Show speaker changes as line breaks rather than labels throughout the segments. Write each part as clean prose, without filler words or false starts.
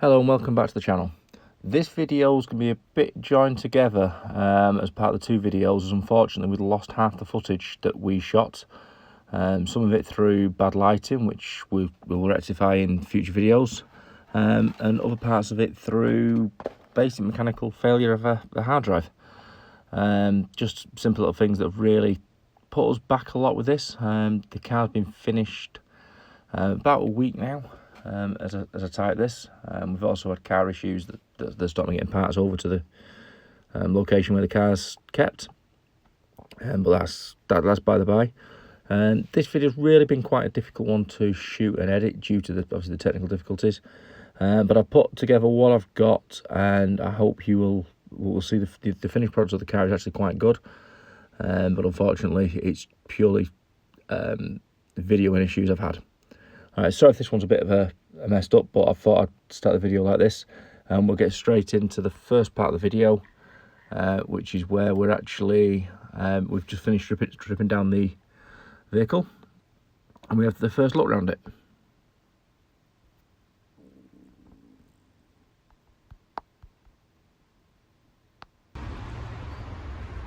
Hello and welcome back to the channel. This video is going to be a bit joined together as part of the two videos, as unfortunately we've lost half the footage that we shot. Some of it through bad lighting, which we will rectify in future videos, and other parts of it through basic mechanical failure of the hard drive. Just simple little things that have really put us back a lot with this. The car's been finished about a week now. As I type this, we've also had car issues that they're stopping getting parts over to the location where the car's kept, but that's by the by. This video's really been quite a difficult one to shoot and edit due to obviously the technical difficulties, but I've put together what I've got, and I hope you will see the finished product of the car is actually quite good, but unfortunately it's purely video and issues I've had. Alright, sorry if this one's a bit of a messed up, but I thought I'd start the video like this, and we'll get straight into the first part of the video, which is where we're actually, we've just finished stripping down the vehicle, and we have the first look around it.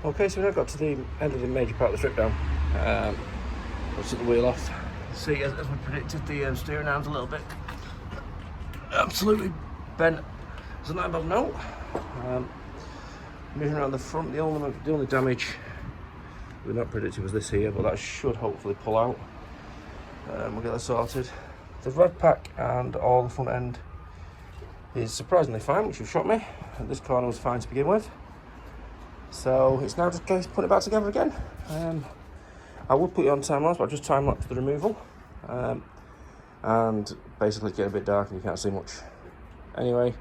Okay, so we've now got to the end of the major part of the strip down. Let's take the wheel off. See, as we predicted, the steering arm's a little bit absolutely bent as a 9mm note. Moving around the front, the only damage we not predicted was this here, but that should hopefully pull out. We'll get that sorted. The rad pack and all the front end is surprisingly fine, which has shocked me. And this corner was fine to begin with, so it's now just a case of putting it back together again. I would put you on time lapse, but I've just time lapsed the removal, and basically it's getting a bit dark and you can't see much anyway,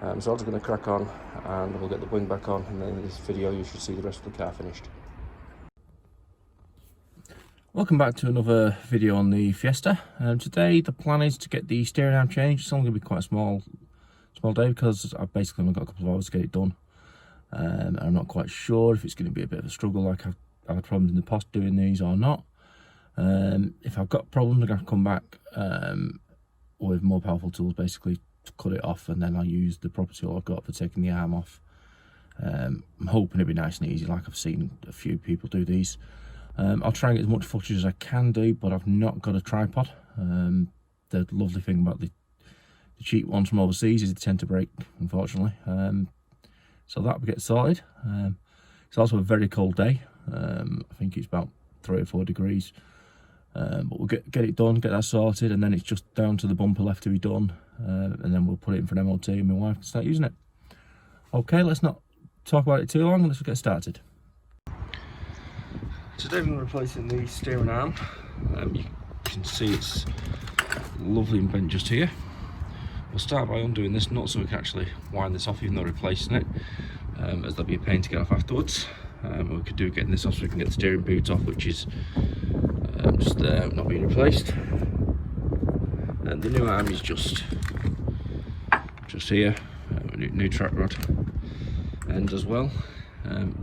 so I'm just going to crack on and we'll get the wing back on, and then in this video you should see the rest of the car finished. Welcome back to another video on the Fiesta. Today the plan is to get the steering arm changed. It's only going to be quite a small day because I've basically only got a couple of hours to get it done. I'm not quite sure if it's going to be a bit of a struggle like I've had problems in the past doing these or not. If I've got problems, I'm going to come back with more powerful tools basically to cut it off, and then I'll use the proper tool I've got for taking the arm off. I'm hoping it'll be nice and easy like I've seen a few people do these. I'll try and get as much footage as I can do, but I've not got a tripod. The lovely thing about the cheap ones from overseas is they tend to break, unfortunately. So that will get sorted. It's also a very cold day. I think it's about 3 or 4 degrees, but we'll get it done, get that sorted, and then it's just down to the bumper left to be done, and then we'll put it in for an MOT and my wife can start using it. Okay, let's not talk about it too long, let's get started. Today we're replacing the steering arm. You can see it's lovely and bent just here. We'll start by undoing this nut so we can actually wind this off even though replacing it, as there'll be a pain to get off afterwards. We could do getting this off so we can get the steering boot off, which is just not being replaced. And the new arm is just here, new track rod end as well.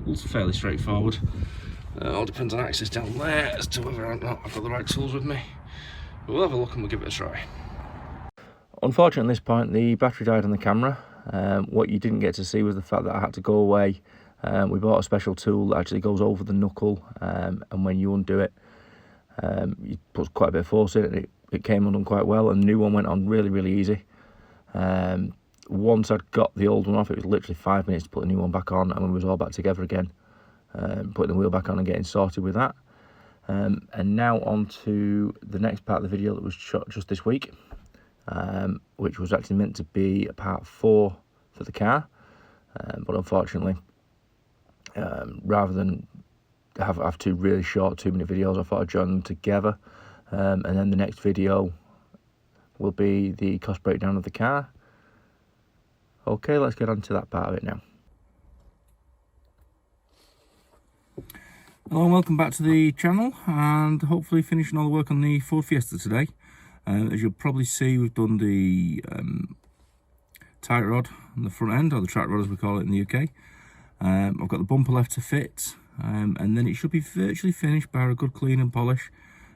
It's fairly straightforward. All depends on access down there as to whether or not I've got the right tools with me. But we'll have a look and we'll give it a try. Unfortunately at this point the battery died on the camera. What you didn't get to see was the fact that I had to go away. We bought a special tool that actually goes over the knuckle, and when you undo it, you put quite a bit of force in it. It came undone quite well, and the new one went on really easy. Once I'd got the old one off, it was literally 5 minutes to put the new one back on, and we was all back together again, putting the wheel back on and getting sorted with that. And now on to the next part of the video that was shot just this week, which was actually meant to be a part 4 for the car, but unfortunately, rather than have 2 really short 2-minute videos, I thought I'd join them together, and then the next video will be the cost breakdown of the car. Okay, let's get on to that part of it now. Hello and welcome back to the channel, and hopefully finishing all the work on the Ford Fiesta today. As you'll probably see, we've done the tight rod on the front end, or the track rod as we call it in the UK. I've got the bumper left to fit, and then it should be virtually finished by a good clean and polish.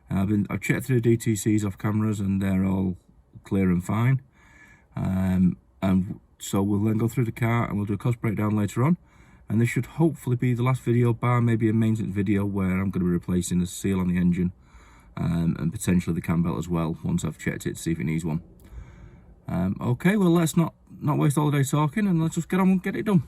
I've checked through DTCs off cameras and they're all clear and fine. and so we'll then go through the car and we'll do a cost breakdown later on. And this should hopefully be the last video, bar maybe a maintenance video where I'm going to be replacing the seal on the engine and potentially the cam belt as well once I've checked it to see if it needs one. Okay, well, let's not waste all the day talking, and let's just get on and get it done.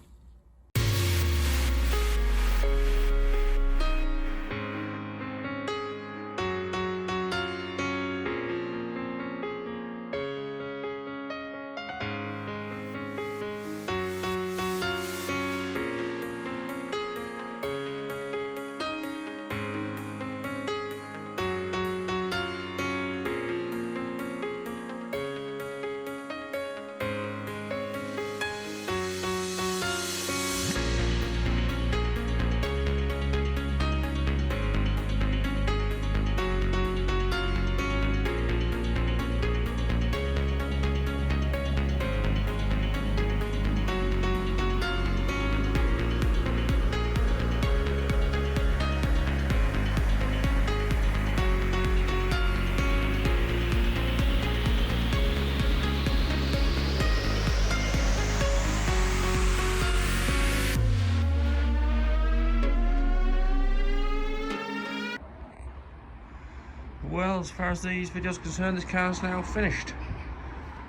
Well, as far as these videos are concerned, this car's now finished.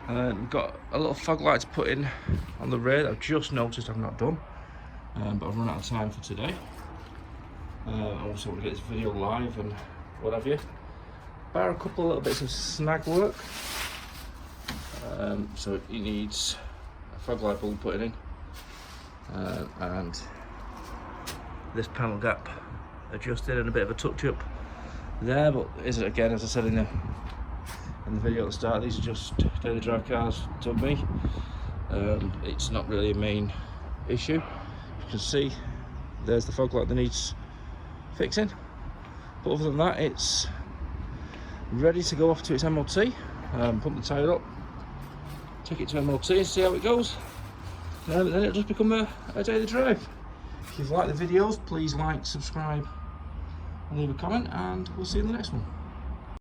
We've got a little fog light to put in on the rear that I've just noticed I've not done, but I've run out of time for today. I also want to get this video live and what have you. Bar a couple of little bits of snag work. So it needs a fog light bulb putting in, and this panel gap adjusted and a bit of a touch up there, but is it, again, as I said in the video at the start, these are just daily drive cars to me. It's not really a main issue. You can see there's the fog light that needs fixing, but other than that, it's ready to go off to its MOT. Pump the tyre up, take it to MOT and see how it goes, and then it'll just become a daily drive. If you've liked the videos, please like, subscribe, leave a comment, and we'll see you in the next one.